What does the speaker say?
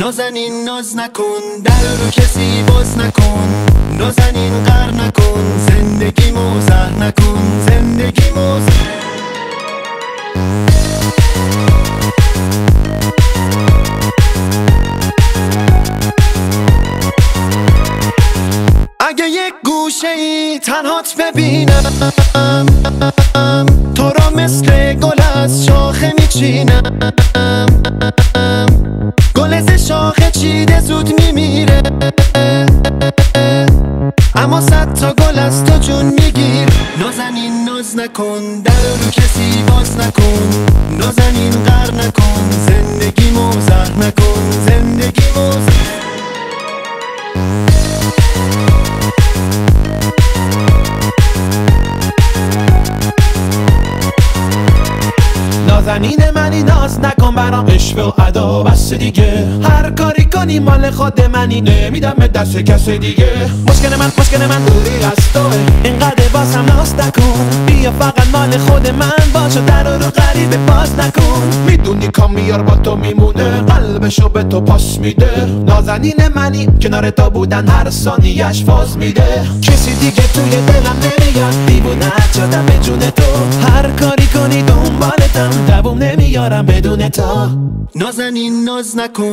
نازنین ناز نکن، در رو کسی باز نکن. نازنین قهر نکن، زندگیمو زهر نکن، زندگیمو اگه یک گوشه ای تنهات ببینم، تو را مثل گل از شاخه میچینم. گل ز شاخه چیده زود میمیره، اما صد تا گل از تو جون میگیر. نازنین ناز نکن، در رو کسی باز نکن. نازنین قهر نکن، زندگیمو زهر نکن، زندگیمو نازنین منی، ناز نکن برام عشق و ادا بس دیگه. هر کاری کنی مال خود منی، نمیدم به دست کس دیگه. مشکل من دوری از توه، اینقدر بازم ناز نکن. بیا فقط مال خود من باش و در رو غریبه باز نکن. میدونی کامیار با تو میمونه، قلبشو به تو پاس میده. نازنین منی، کنار تو بودن هر ثانیه‌اش فاز میده. کسی دیگه توی دلم نمیاد، دیوونه شدم به جون تو. هر کاری کنی دنبالتم، دووم نمیارم بدون تو. نازنین ناز نکن.